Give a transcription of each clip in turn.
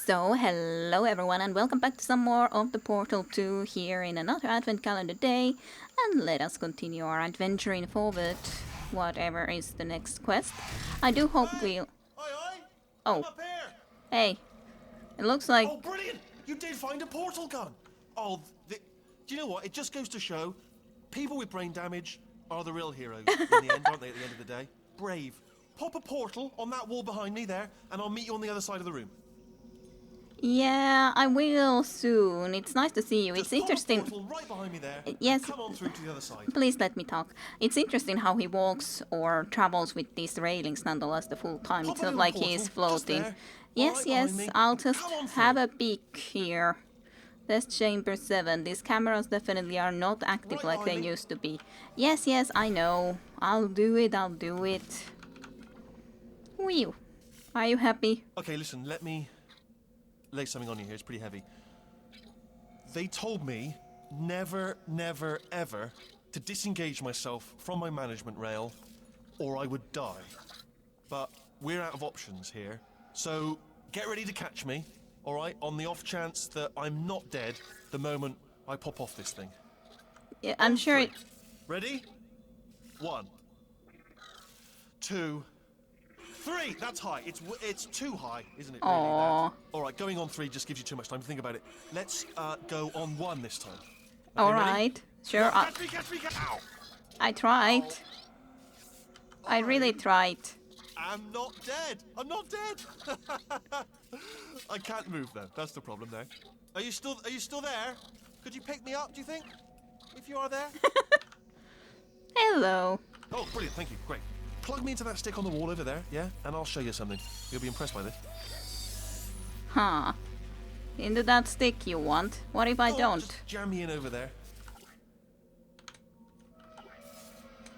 So, hello everyone and welcome back to some more of the Portal 2 here in another advent calendar day. And let us continue our adventuring forward, whatever is the next quest. I do hope we'll... Aye, Oh, I'm up here. hey, it looks like... Oh, brilliant! You did find a portal gun. Oh, do you know what? It just goes to show, people with brain damage are the real heroes in the end, aren't they? At the end of the day, brave. Pop a portal on that wall behind me there, and I'll meet you on the other side of the room. Yeah, I will soon. It's nice to see you. Just It's pop interesting. a portal right behind me there. Yes. And come on through to the other side. Please let me talk. It's interesting how he walks or travels with these railings nonetheless the full time. Pop It's a not little like portal, he's just floating. there, Yes, right yes, behind me, I'll and just come on have through. a peek here. Test chamber 7. These cameras definitely are not active Right like they behind me. used to be. Yes, yes, I know. I'll do it, I'll do it. Whew. Are you happy? Okay, listen, let me lay something on you here. It's pretty heavy. They told me never, never, ever to disengage myself from my management rail or I would die. But we're out of options here. So get ready to catch me, all right, on the off chance that I'm not dead the moment I pop off this thing. Yeah, I'm On sure. three. Ready? 1, 2, 3. That's high. It's too high, isn't it? Really, Aww. that? All right, going on 3 just gives you too much time to think about it. Let's go on 1 this time. Okay, All ready? right. Sure. No, catch me, catch me! Ow! I tried. I really tried. I'm not dead. I'm not dead. I can't move though. That's the problem there. Are you still there? Could you pick me up? Do you think? If you are there. Hello. Oh, brilliant! Thank you. Great. Plug me into that stick on the wall over there, yeah, and I'll show you something. You'll be impressed by this. Huh. Into that stick you want. What if I Oh, don't? just jam me in over there.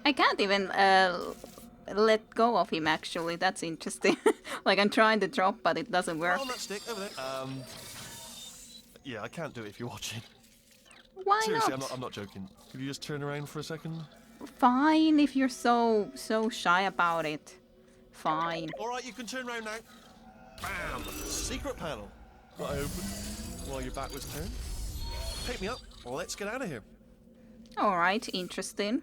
I can't even let go of him actually. That's interesting. Like I'm trying to drop but it doesn't work. Right on that stick over there. Yeah, I can't do it if you're watching. Why Seriously, not? I'm not joking. Could you just turn around for a second? Fine if you're so shy about it. Fine. All right, you can turn around now. Bam! Secret panel. That I opened while your back was turned. Pick me up. Let's get out of here. Alright, interesting.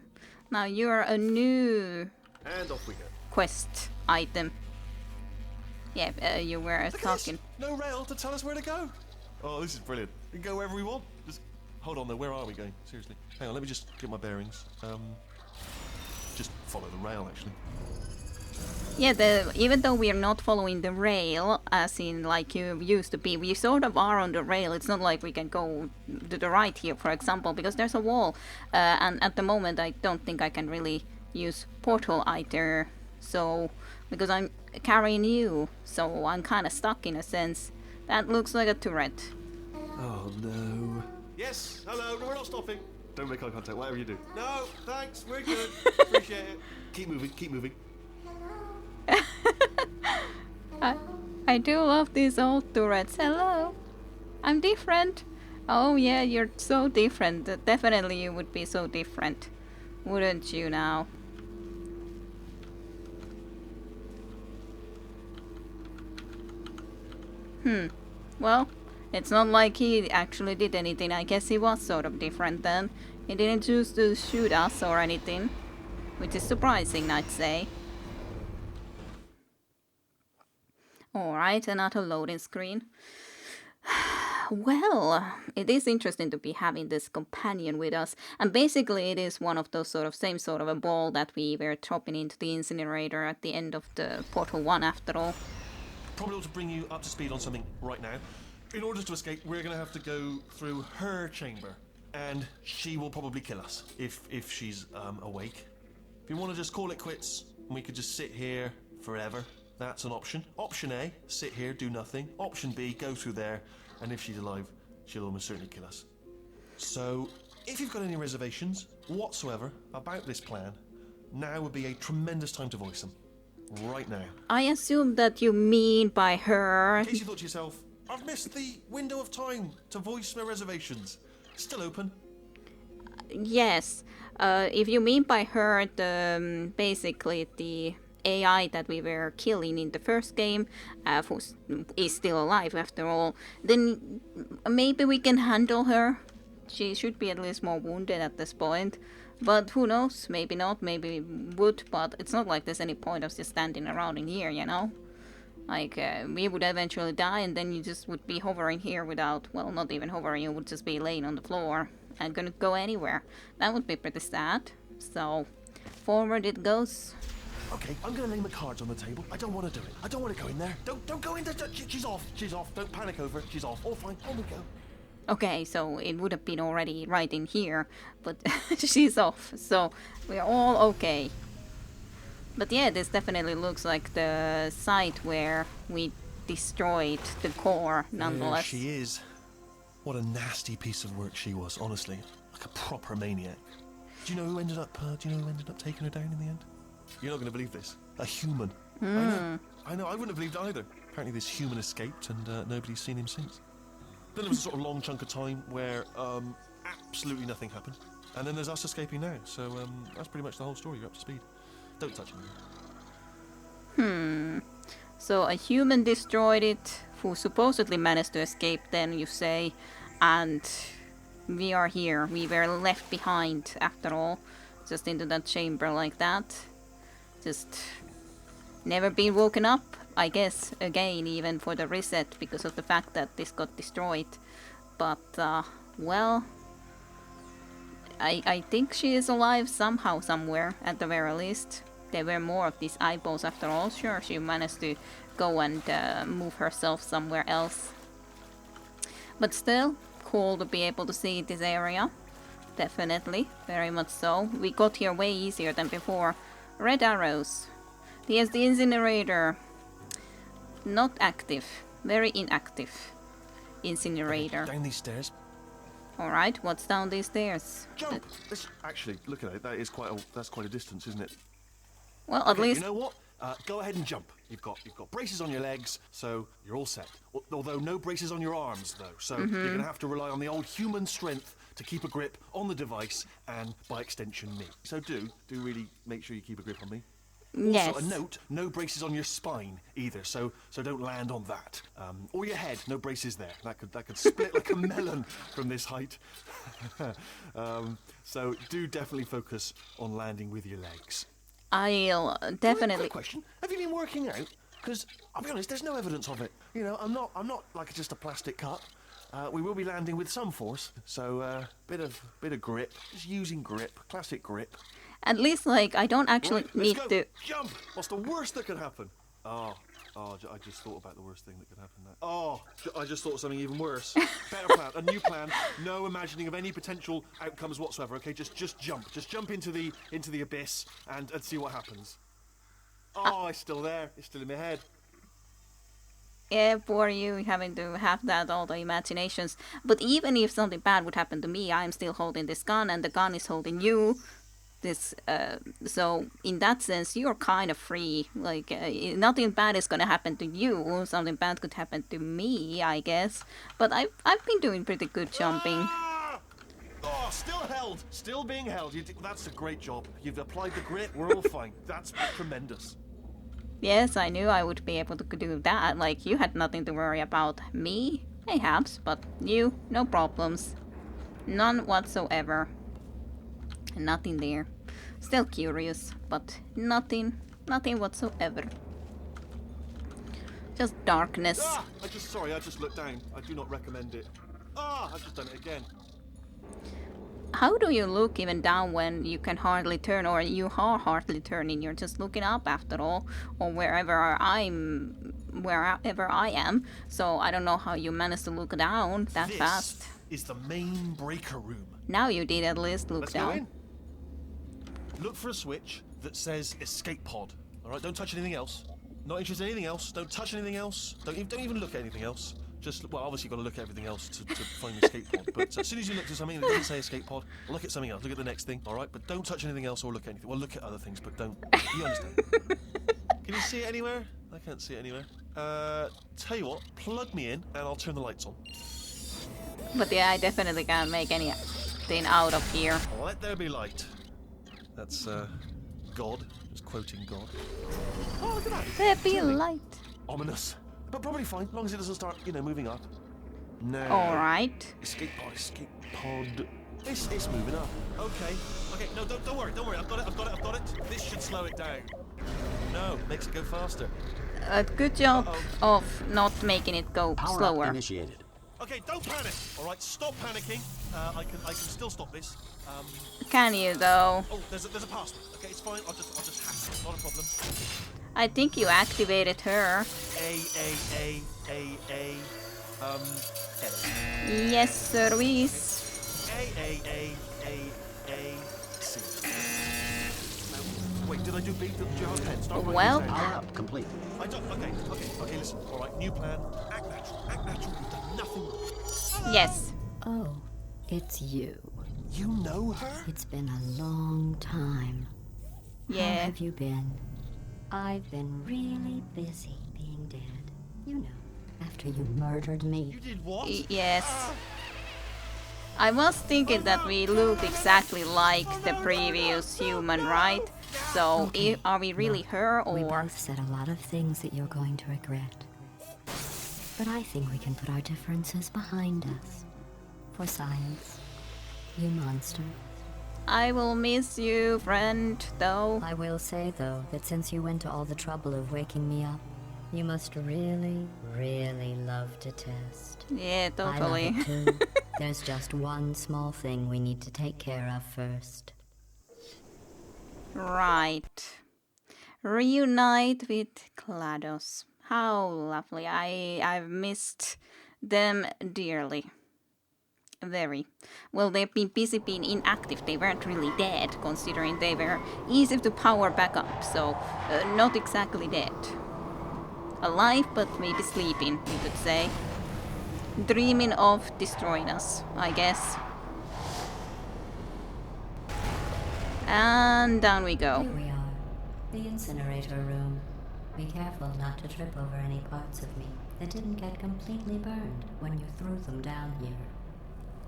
Now you're a new And off we go. quest item. Yeah, you were Look at talking. this. No rail to tell us where to go. Oh, this is brilliant. We can go wherever we want. Just hold on though. Where are we going? Seriously. Hang on. Let me just get my bearings. Just follow the rail actually. Yeah, even though we are not following the rail, as in like you used to be, we sort of are on the rail. It's not like we can go to the right here, for example, because there's a wall. And at the moment, I don't think I can really use portal either. So, because I'm carrying you, so I'm kind of stuck in a sense. That looks like a turret. Oh no. Yes. Hello. No, we're not stopping. Don't make eye contact. Whatever you do. No. Thanks. We're good. Appreciate it. Keep moving. Keep moving. I do love these old turrets. Hello. I'm different. Oh yeah, you're so different. Definitely you would be so different. Wouldn't you now? Well, it's not like he actually did anything. I guess he was sort of different then. He didn't choose to shoot us or anything. Which is surprising, I'd say. Alright, another loading screen. Well, it is interesting to be having this companion with us. And basically it is one of those same sort of a ball that we were dropping into the incinerator at the end of the Portal 1 after all. Probably ought to bring you up to speed on something right now. In order to escape, we're going to have to go through her chamber. And she will probably kill us if she's awake. If you want to just call it quits, we could just sit here forever. That's an option. Option A, sit here, do nothing. Option B, go through there, and if she's alive, she'll almost certainly kill us. So, if you've got any reservations whatsoever about this plan, now would be a tremendous time to voice them. Right now. I assume that you mean by her... In case you thought to yourself, I've missed the window of time to voice my reservations. Still open. Yes. If you mean by her basically the AI that we were killing in the first game who is still alive after all, then maybe we can handle her. She should be at least more wounded at this point. But who knows? Maybe not, maybe would, but it's not like there's any point of just standing around in here, you know? Like, we would eventually die and then you just would be hovering here without, well, not even hovering, you would just be laying on the floor and gonna go anywhere. That would be pretty sad. So, forward it goes. Okay, I'm gonna lay my cards on the table. I don't want to do it. I don't want to go in there. Don't go in there. She's off. She's off. Don't panic over it. She's off. All fine. On we go. Okay, so it would have been already right in here, but she's off, so we're all okay. But yeah, this definitely looks like the site where we destroyed the core, nonetheless. There she is. What a nasty piece of work she was, honestly. Like a proper maniac. Do you know who ended up taking her down in the end? You're not going to believe this. A human. I know. I wouldn't have believed either. Apparently this human escaped and nobody's seen him since. Then there was a sort of long chunk of time where absolutely nothing happened. And then there's us escaping now. So that's pretty much the whole story. You're up to speed. Don't touch me. So a human destroyed it, who supposedly managed to escape then, you say, and we are here. We were left behind, after all, just into that chamber like that. Just never been woken up, I guess, again, even for the reset, because of the fact that this got destroyed. But, well, I think she is alive somehow, somewhere, at the very least. There were more of these eyeballs after all. Sure, she managed to go and move herself somewhere else. But still, cool to be able to see this area. Definitely, very much so. We got here way easier than before. Red arrows. Here's the incinerator. Not active. Very inactive. Incinerator. Down these stairs. Alright, what's down these stairs? Jump! Actually, look at it. That's quite a distance, isn't it? Well, at least... You know what? Go ahead and jump. You've got braces on your legs, so you're all set. Although no braces on your arms, though. So you're going to have to rely on the old human strength to keep a grip on the device and, by extension, me. So do really make sure you keep a grip on me. Yes. Also, a note, no braces on your spine either, so don't land on that. Or your head, no braces there. That could split like a melon from this height. So do definitely focus on landing with your legs. I'll definitely... Quick question, have you been working out? Because, I'll be honest, there's no evidence of it. You know, I'm not like just a plastic cut. We will be landing with some force, so bit of grip, just using grip, classic grip. At least, like, I don't actually Right, need let's go. to... Jump! What's the worst that could happen? I just thought about the worst thing that could happen there. I just thought of something even worse. Better plan, a new plan. No imagining of any potential outcomes whatsoever. Okay, just jump. Just jump into the abyss and see what happens. It's still there. It's still in my head. Yeah, poor you having to have that, all the imaginations. But even if something bad would happen to me, I'm still holding this gun and the gun is holding you. So in that sense, you're kind of free. Like, nothing bad is gonna happen to you. Something bad could happen to me, I guess. But I've been doing pretty good jumping. Still held. Still being held. That's a great job. You've applied the grit. We're all fine. That's tremendous. Yes, I knew I would be able to do that. Like, you had nothing to worry about. Me, perhaps, but you, no problems. None whatsoever. Nothing there. Still curious, but nothing whatsoever. Just darkness. I just looked down. I do not recommend it. I've just done it again. How do you look even down when you can hardly turn, or you are hardly turning? You're just looking up after all, or wherever I am. So I don't know how you managed to look down that fast. This is the main breaker room. Now you did at least look Let's down. go in. Look for a switch that says escape pod. All right, don't touch anything else. Not interested in anything else. Don't touch anything else. Don't even look at anything else. Obviously you've got to look at everything else to find the escape pod. But as soon as you look at something that doesn't say escape pod, look at something else. Look at the next thing. All right, but don't touch anything else or look at anything. Well, look at other things, but don't. You understand? Can you see it anywhere? I can't see it anywhere. Tell you what, plug me in and I'll turn the lights on. But yeah, I definitely can't make anything out of here. Let there be light. That's God. Just quoting God. Oh, look at that. There be Chilly. light. Ominous. But probably fine, as long as it doesn't start, moving up. No. Alright. Escape pod, escape pod. It's moving up. Okay. Okay, no, don't worry, don't worry. I've got it. This should slow it down. No, makes it go faster. Good job of not making it go Power slower. up initiated. Okay, don't panic. All right, stop panicking. I can still stop this. Can you though? Oh, there's a password. Okay, it's fine. I'll just hack it. Not a problem. I think you activated her. A. Yes, service. A. C. Wait, did I do B? Did you have a pen? Start writing Well. this down. Power up complete. I don't. Okay. Listen. All right, new plan. Act natural. Act natural. You've done nothing wrong. Yes. Oh, it's you. You know her? It's been a long time. How Yeah. have you been? I've been really busy being dead. You know, after you murdered me. You did what? Yes. I was thinking that we look exactly like the previous human, right? So, are we really her We or... both said a lot of things that you're going to regret. But I think we can put our differences behind us. For science. You monster. I will miss you, friend, though. I will say, though, that since you went to all the trouble of waking me up, you must really, really love to test. Yeah, I love totally. it too. There's just one small thing we need to take care of first. Right. Reunite with GLaDOS. How lovely. I've missed them dearly. Very. Well, they've been busy being inactive. They weren't really dead, considering they were easy to power back up. So, not exactly dead. Alive, but maybe sleeping, we could say. Dreaming of destroying us, I guess. And down we go. Here we are, the incinerator room. Be careful not to trip over any parts of me that didn't get completely burned when you threw them down here.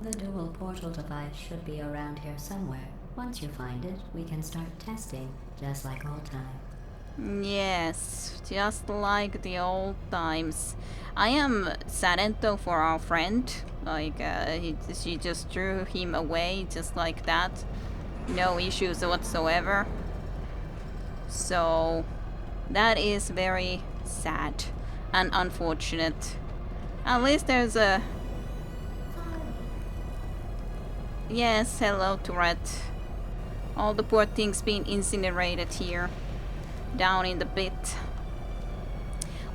The dual portal device should be around here somewhere. Once you find it, we can start testing, just like old times. Yes, just like the old times. I am saddened though for our friend. Like, she just threw him away just like that. No issues whatsoever. So, that is very sad and unfortunate. At least there's a... Yes, hello Tourette. All the poor things being incinerated here. Down in the pit.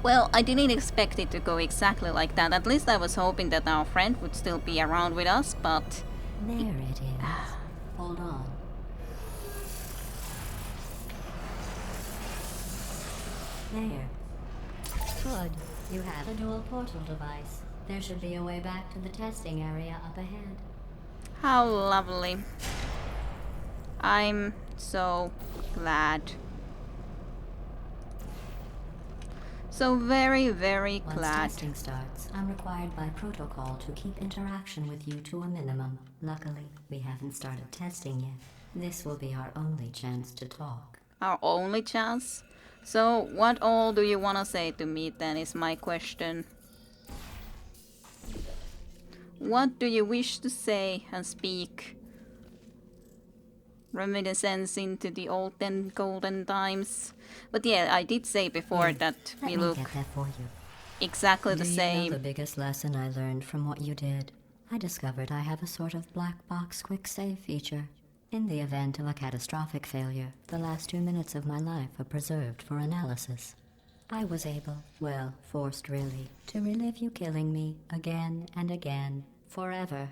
Well, I didn't expect it to go exactly like that. At least I was hoping that our friend would still be around with us, but... There it is. Hold on. There. Good. You have a dual portal device. There should be a way back to the testing area up ahead. How lovely. I'm so glad. So very, very Once glad. testing starts, I'm required by protocol to keep interaction with you to a minimum. Luckily, we haven't started testing yet. This will be our only chance to talk. Our only chance? So what all do you want to say to me then is my question. What do you wish to say and speak? Reminiscence into the olden golden times. But yeah, I did say before that Let we me look get that for you. exactly the Do you know same. the biggest lesson I learned from what you did? I discovered I have a sort of black box quick save feature. In the event of a catastrophic failure, the last 2 minutes of my life are preserved for analysis. I was able, well, forced really, to relive you killing me again and again, forever.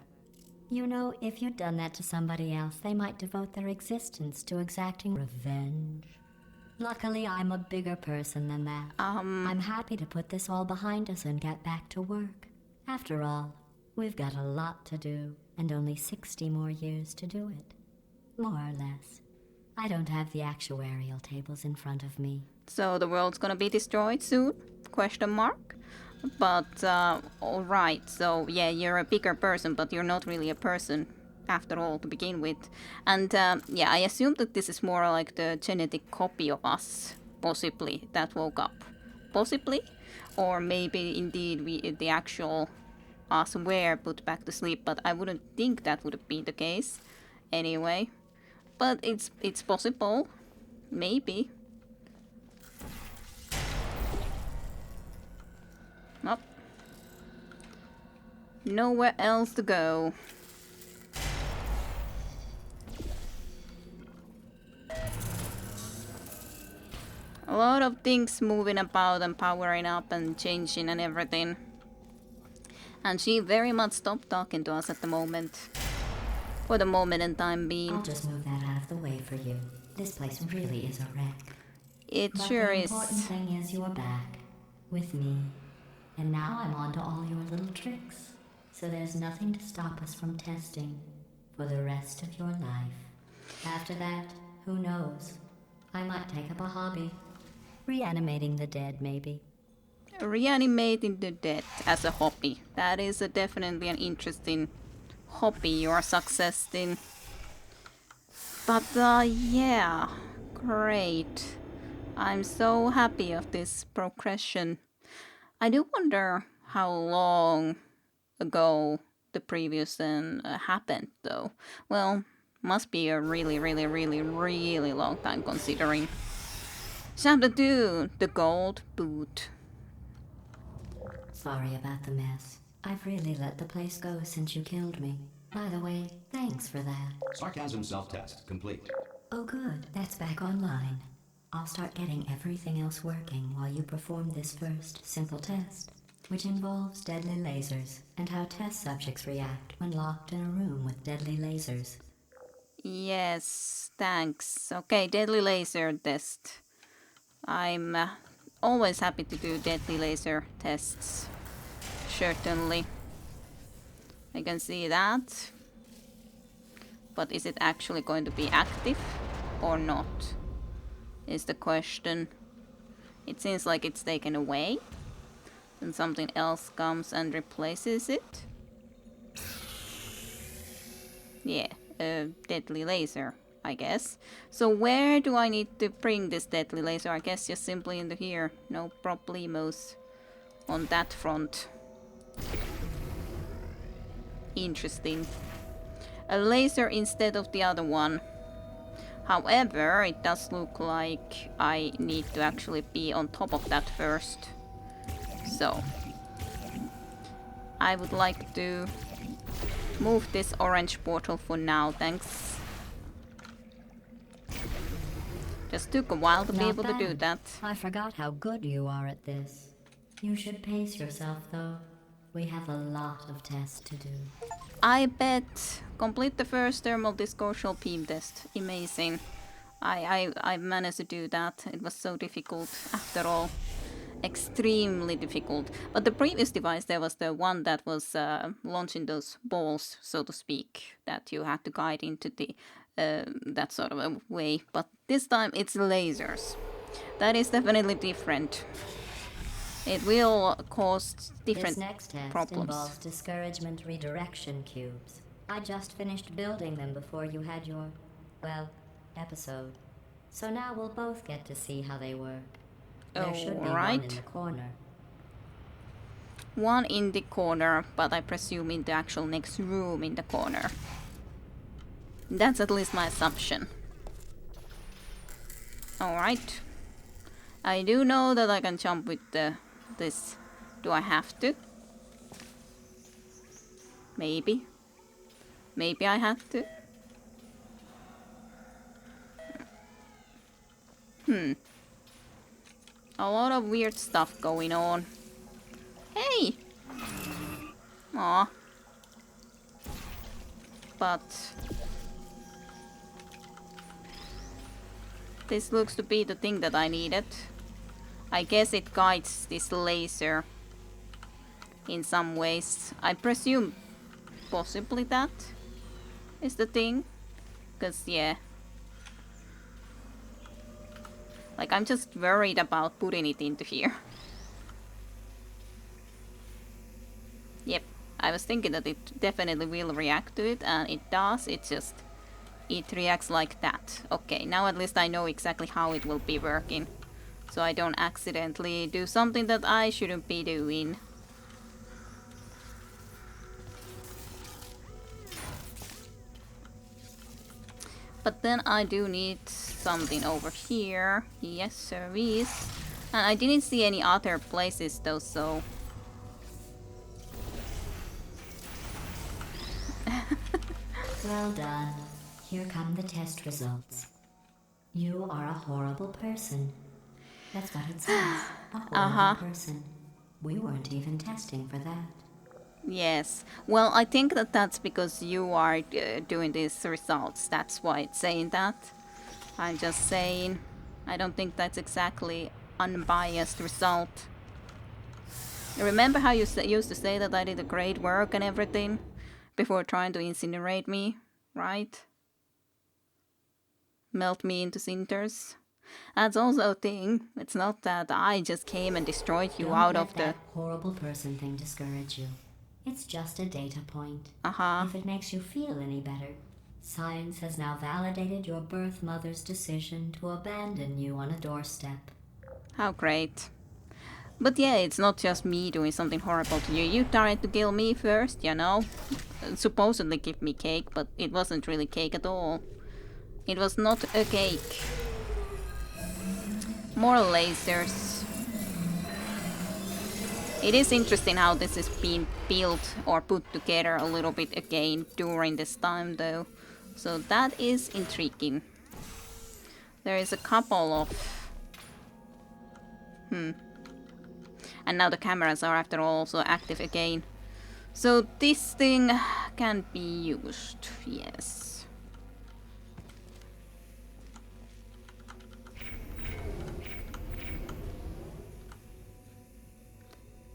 You know, if you'd done that to somebody else, they might devote their existence to exacting revenge. Luckily, I'm a bigger person than that. I'm happy to put this all behind us and get back to work. After all, we've got a lot to do, and only 60 more years to do it. More or less. I don't have the actuarial tables in front of me. So the world's gonna be destroyed soon? Question mark. But alright, so yeah, you're a bigger person, but you're not really a person after all to begin with. And yeah, I assume that this is more like the genetic copy of us, possibly, that woke up. Possibly? Or maybe indeed the actual us were put back to sleep, but I wouldn't think that would be the case anyway. But it's possible. Maybe. Nope. Nowhere else to go. A lot of things moving about and powering up and changing and everything. And she very much stopped talking to us at the moment. For the moment and time being. I'll just move that out of the way for you. This place really is a wreck. It But sure the is. important thing is you're back. With me. And now I'm on to all your little tricks. So there's nothing to stop us from testing. For the rest of your life. After that, who knows? I might take up a hobby. Reanimating the dead, maybe. Reanimating the dead as a hobby. That is definitely an interesting hobby you're successed in. But yeah, great. I'm so happy of this progression. I do wonder how long ago the previous happened though. Well, must be a really, really, really, really long time considering. Chapter 2, the gold boot. Sorry about the mess. I've really let the place go since you killed me. By the way, thanks for that. Sarcasm self-test complete. Oh good, that's back online. I'll start getting everything else working while you perform this first simple test, which involves deadly lasers and how test subjects react when locked in a room with deadly lasers. Yes, thanks. Okay, deadly laser test. I'm always happy to do deadly laser tests. Certainly. I can see that. But is it actually going to be active or not? Is the question. It seems like it's taken away. Then something else comes and replaces it. Yeah, a deadly laser, I guess. So where do I need to bring this deadly laser? I guess just simply into here. No problemos on that front. Interesting. A laser instead of the other one. However, it does look like I need to actually be on top of that first. So, I would like to move this orange portal for now, thanks. Just took a while to be able to do that. I forgot how good you are at this. You should pace yourself, though. We have a lot of tests to do. I bet. Complete the first thermal discourse beam test. Amazing. I managed to do that. It was so difficult after all. Extremely difficult. But the previous device, there was the one that was launching those balls, so to speak, that you had to guide into the that sort of a way. But this time it's lasers. That is definitely different. It will cause different This next test problems. involves discouragement redirection cubes. I just finished building them before you had your, well, episode. So now we'll both get to see how they work. There should be one in the corner. One in the corner, but I presume in the actual next room in the corner. That's at least my assumption. Alright. I do know that I can jump with this. Do I have to? Maybe. Maybe I have to. A lot of weird stuff going on. Hey! Aw. But this looks to be the thing that I needed. I guess it guides this laser in some ways. I presume possibly that is the thing. Because, yeah. Like, I'm just worried about putting it into here. Yep, I was thinking that it definitely will react to it, and it does. It reacts like that. Okay, now at least I know exactly how it will be working. So I don't accidentally do something that I shouldn't be doing. But then I do need something over here. Yes, service. And I didn't see any other places though, so... Well done. Here come the test results. You are a horrible person. That's what it says. A horrible person. We weren't even testing for that. Yes. Well, I think that that's because you are doing these results. That's why it's saying that. I'm just saying. I don't think that's exactly unbiased result. Remember how you used to say that I did a great work and everything before trying to incinerate me, right? Melt me into cinders. That's also a thing. It's not that I just came and destroyed you out of the... Don't let that horrible person thing discourage you. It's just a data point. Uh-huh. If it makes you feel any better, science has now validated your birth mother's decision to abandon you on a doorstep. How great. But yeah, it's not just me doing something horrible to you. You tried to kill me first, you know? Supposedly give me cake, but it wasn't really cake at all. It was not a cake. More lasers. It is interesting how this is being built or put together a little bit again during this time though. So that is intriguing. There is a couple of... And now the cameras are after all also active again. So this thing can be used, yes.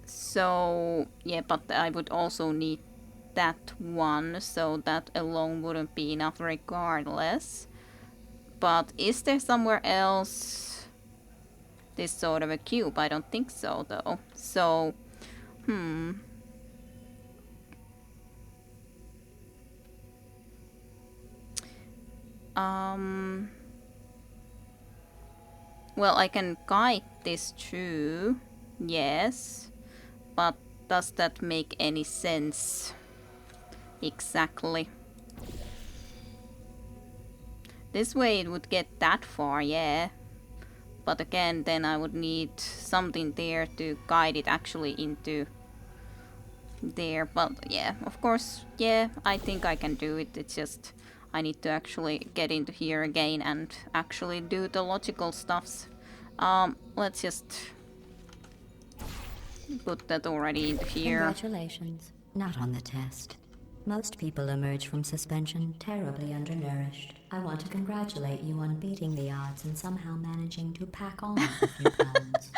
So, yeah, but I would also need that one, so that alone wouldn't be enough regardless. But is there somewhere else this sort of a cube? I don't think so, though. So, well, I can guide this through, yes. But does that make any sense? Exactly. This way it would get that far, yeah. But again, then I would need something there to guide it actually into there. But yeah, of course, yeah, I think I can do it. It's just I need to actually get into here again and actually do the logical stuffs. Let's just put that already into here. Congratulations. Not on the test. Most people emerge from suspension terribly undernourished. I want to congratulate you on beating the odds and somehow managing to pack on a few pounds.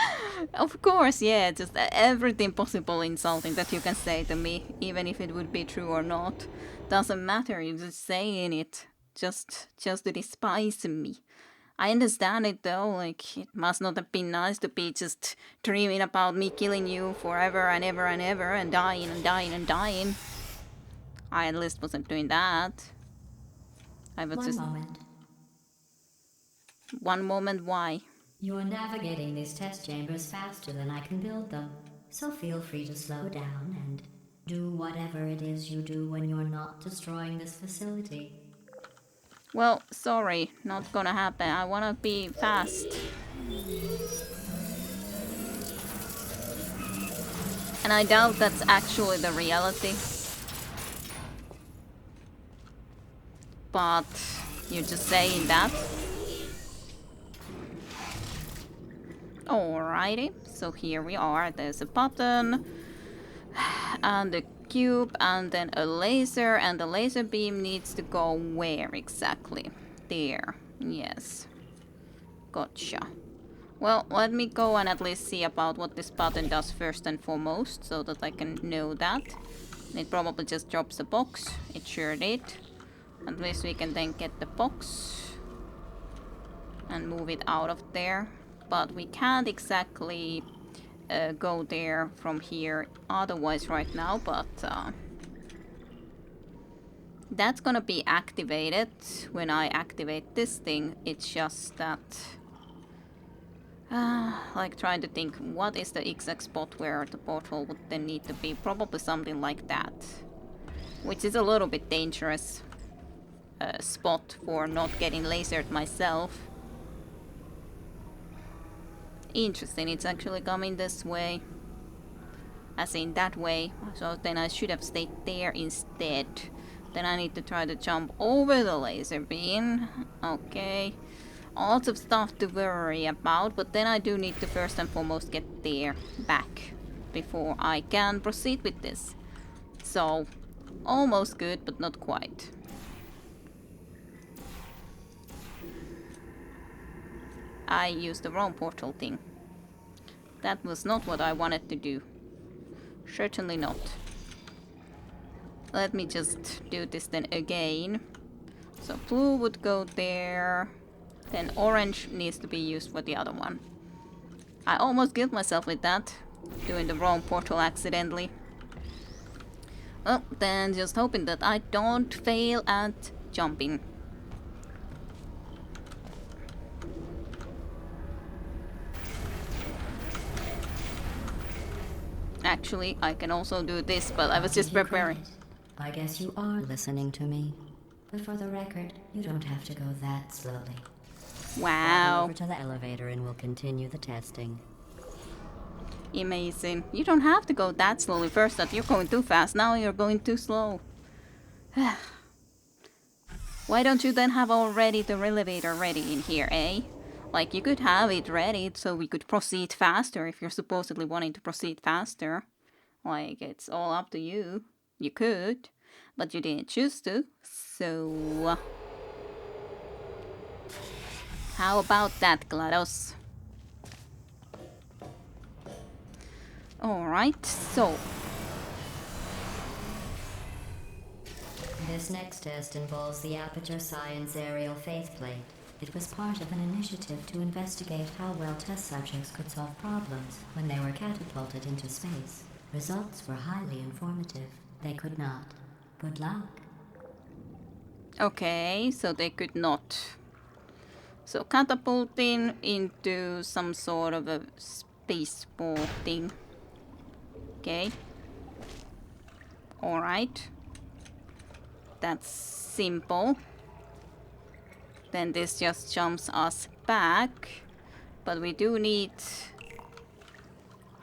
Of course, yeah, just everything possible insulting that you can say to me, even if it would be true or not. Doesn't matter, you're just saying it. Just to despise me. I understand it though, like, it must not have been nice to be just dreaming about me killing you forever and ever and ever and dying and dying and dying. I at least wasn't doing that. I was just... One moment, why? You're navigating these test chambers faster than I can build them, so feel free to slow down and do whatever it is you do when you're not destroying this facility. Well, sorry, not gonna happen. I wanna be fast. And I doubt that's actually the reality. But you're just saying that. Alrighty, so here we are. There's a button and a cube and then a laser, and the laser beam needs to go where exactly? There, yes. Gotcha. Well, let me go and at least see about what this button does first and foremost, so that I can know that. It probably just drops a box. It sure did. At least we can then get the box and move it out of there. But we can't exactly go there from here otherwise right now, but that's gonna be activated when I activate this thing. It's just that like trying to think what is the exact spot where the portal would then need to be. Probably something like that, which is a little bit dangerous spot for not getting lasered myself. Interesting, it's actually coming this way. As in that way. So then I should have stayed there instead. Then I need to try to jump over the laser beam. Okay. Lots of stuff to worry about, but then I do need to first and foremost get there back before I can proceed with this. So, almost good, but not quite. I used the wrong portal thing. That was not what I wanted to do. Certainly not. Let me just do this then again. So blue would go there. Then orange needs to be used for the other one. I almost killed myself with that. Doing the wrong portal accidentally. Well, then just hoping that I don't fail at jumping. Actually, I can also do this, but I was just preparing. I guess you are listening to me. But for the record, you don't have to go that slowly. Wow. Over to the elevator and we'll continue the testing. Amazing. You don't have to go that slowly. First that you're going too fast, now you're going too slow. Why don't you then have already the elevator ready in here, eh? Like, you could have it ready so we could proceed faster if you're supposedly wanting to proceed faster. Like, it's all up to you. You could, but you didn't choose to. So... how about that, GLaDOS? Alright, so... This next test involves the Aperture Science Aerial Faceplate. It was part of an initiative to investigate how well test subjects could solve problems when they were catapulted into space. Results were highly informative. They could not. Good luck. Okay, so they could not. So catapulting into some sort of a spaceball thing. Okay. Alright. That's simple. Then this just jumps us back. But we do need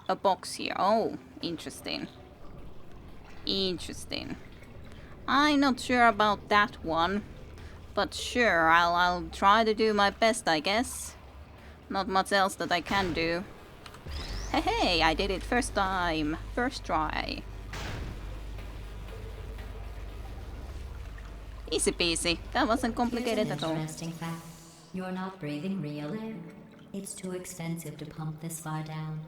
a box here. Oh, interesting. Interesting. I'm not sure about that one. But sure, I'll try to do my best, I guess. Not much else that I can do. Hey, hey, I did it first time. First try. Easy peasy. That wasn't complicated at all. Interesting fact. You're not breathing real air. It's too expensive to pump this far down.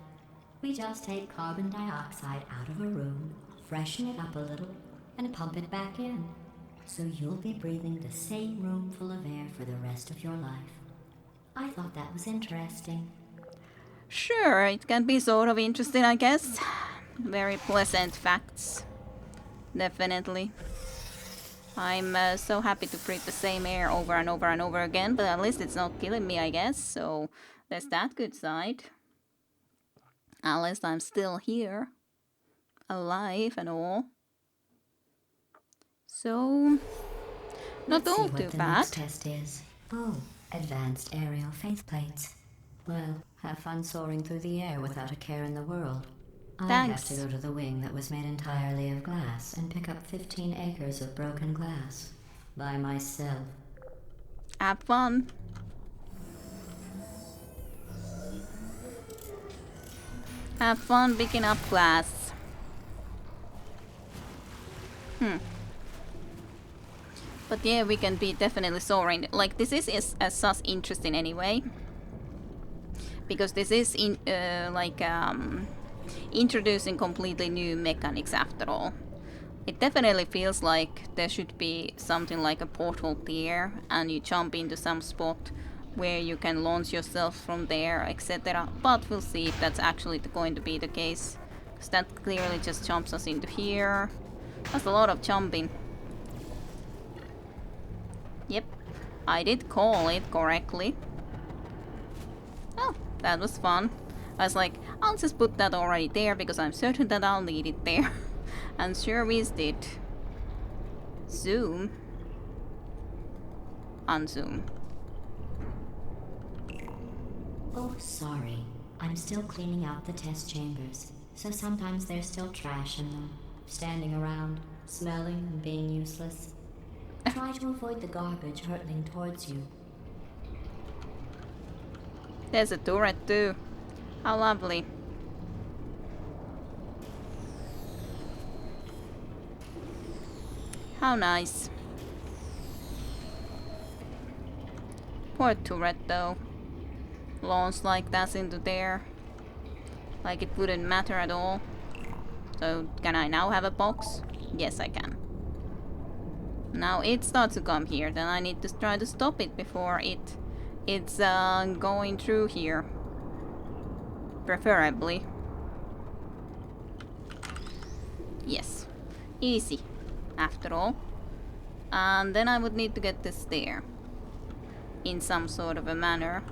We just take carbon dioxide out of a room, freshen it up a little, and pump it back in. So you'll be breathing the same room full of air for the rest of your life. I thought that was interesting. Sure, it can be sort of interesting, I guess. Very pleasant facts. Definitely. I'm so happy to breathe the same air over and over and over again, but at least it's not killing me, I guess. So there's that good side. At least I'm still here. Alive and all. So, not all too bad. Next test is. Oh, advanced aerial faceplates. Well, have fun soaring through the air without a care in the world. I Thanks. have to go to the wing that was made entirely of glass and pick up 15 acres of broken glass. By myself. Have fun. Have fun picking up glass. But yeah, we can be definitely soaring. Like, this is as such interesting anyway. Because this is introducing completely new mechanics after all. It definitely feels like there should be something like a portal there, and you jump into some spot where you can launch yourself from there, etc. But we'll see if that's actually going to be the case. Because that clearly just jumps us into here. That's a lot of jumping. Yep, I did call it correctly. Oh, that was fun. I was like, I'll just put that already there because I'm certain that I'll need it there. And sure we did. Zoom. Unzoom. Oh, sorry. I'm still cleaning out the test chambers, so sometimes there's still trash in them, standing around, smelling and being useless. Try to avoid the garbage hurtling towards you. There's a turret too. How lovely. How nice. Poor turret though. Launched like that into there. Like it wouldn't matter at all. So can I now have a box? Yes, I can. Now it starts to come here, then I need to try to stop it before it's going through here. Preferably. Yes. Easy. After all. And then I would need to get this there. In some sort of a manner.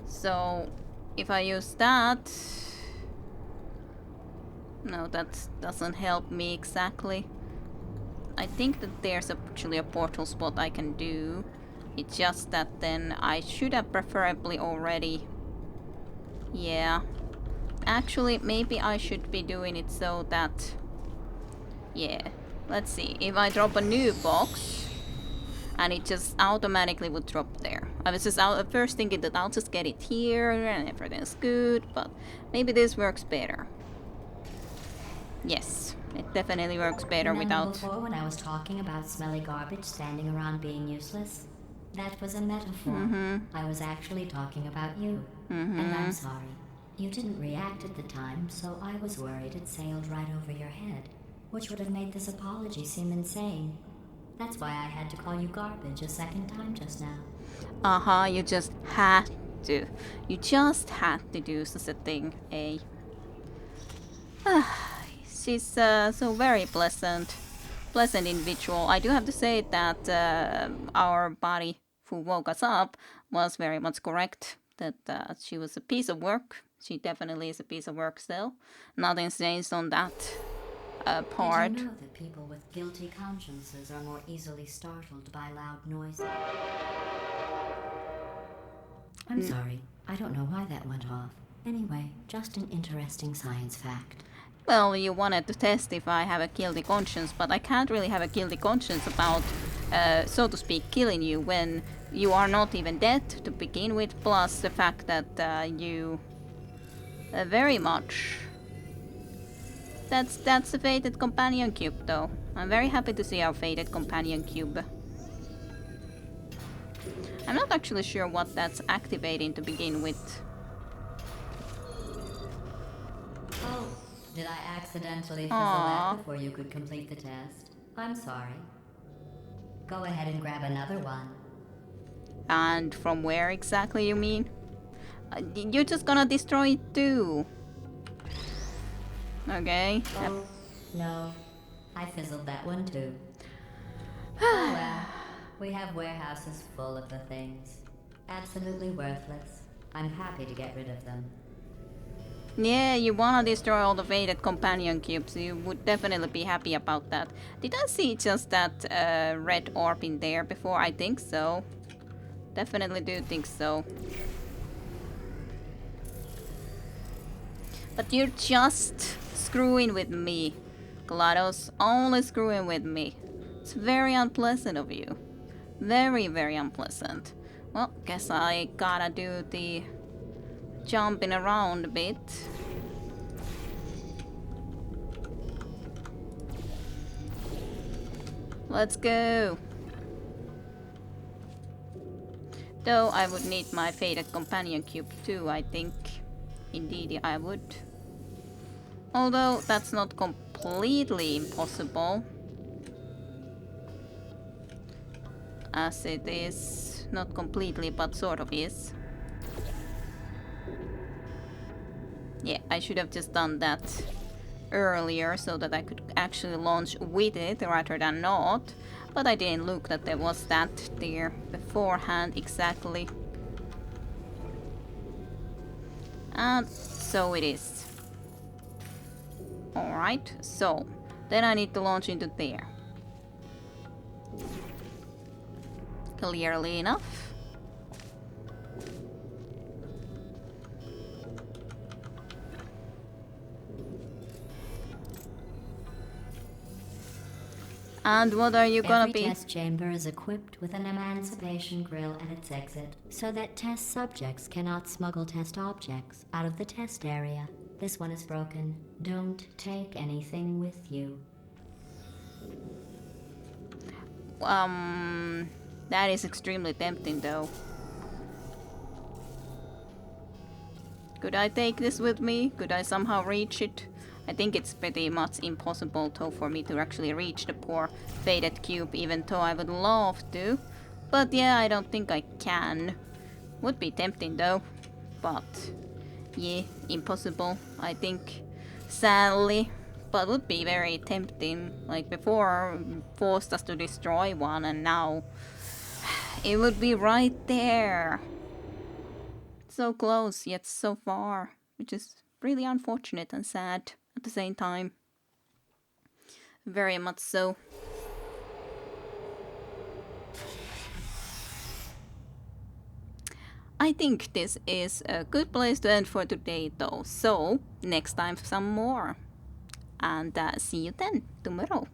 So if I use that... No, that doesn't help me exactly. I think that there's actually a portal spot I can do. It's just that then I should have preferably already... Yeah. Actually, maybe I should be doing it so that... Yeah. Let's see. If I drop a new box... And it just automatically would drop there. I was just first thinking that I'll just get it here and everything's good, but maybe this works better. Yes, it definitely works better without... Before when I was talking about smelly garbage standing around being useless? That was a metaphor. I was actually talking about you. And I'm sorry. You didn't react at the time, so I was worried it sailed right over your head, which would have made this apology seem insane. That's why I had to call you garbage a second time just now. You just had to. You just had to do such a thing, eh? She's so very pleasant individual. I do have to say that our buddy who woke us up was very much correct. That she was a piece of work. She definitely is a piece of work still. Nothing's changed on that part. Did you know that people with guilty consciences are more easily startled by loud noises? I'm sorry. I don't know why that went off. Anyway, just an interesting science fact. Well, you wanted to test if I have a guilty conscience, but I can't really have a guilty conscience about, so to speak, killing you when you are not even dead to begin with, plus the fact that you very much... That's a fated companion cube, though. I'm very happy to see our fated companion cube. I'm not actually sure what that's activating to begin with. Oh, did I accidentally fizzle that before you could complete the test? I'm sorry. Go ahead and grab another one. And from where exactly, you mean? You're just gonna destroy it too. Okay. Oh, no. I fizzled that one too. Oh well, we have warehouses full of the things. Absolutely worthless. I'm happy to get rid of them. Yeah, you wanna destroy all the fated companion cubes. You would definitely be happy about that. Did I see just that red orb in there before? I think so. Definitely do think so. But you're just screwing with me, GLaDOS. Only screwing with me. It's very unpleasant of you. Very, very unpleasant. Well, guess I gotta do the jumping around a bit. Let's go. Though I would need my fated companion cube too, I think. Indeed, I would. Although that's not completely impossible. As it is Not completely, but sort of is. Yeah, I should have just done that earlier so that I could actually launch with it rather than not. But I didn't look that there was that there beforehand exactly. And so it is. Alright, so then I need to launch into there. Clearly enough. And what are you gonna Every be? test chamber is equipped with an emancipation grill at its exit, so that test subjects cannot smuggle test objects out of the test area. This one is broken. Don't take anything with you. That is extremely tempting though. Could I take this with me? Could I somehow reach it? I think it's pretty much impossible though for me to actually reach the poor faded cube, even though I would love to. But yeah, I don't think I can. Would be tempting though. But yeah, impossible, I think. Sadly. But would be very tempting. Like before forced us to destroy one, and now it would be right there. So close, yet so far, which is really unfortunate and sad at the same time. Very much so. I think this is a good place to end for today though. So, next time some more. And see you then, tomorrow.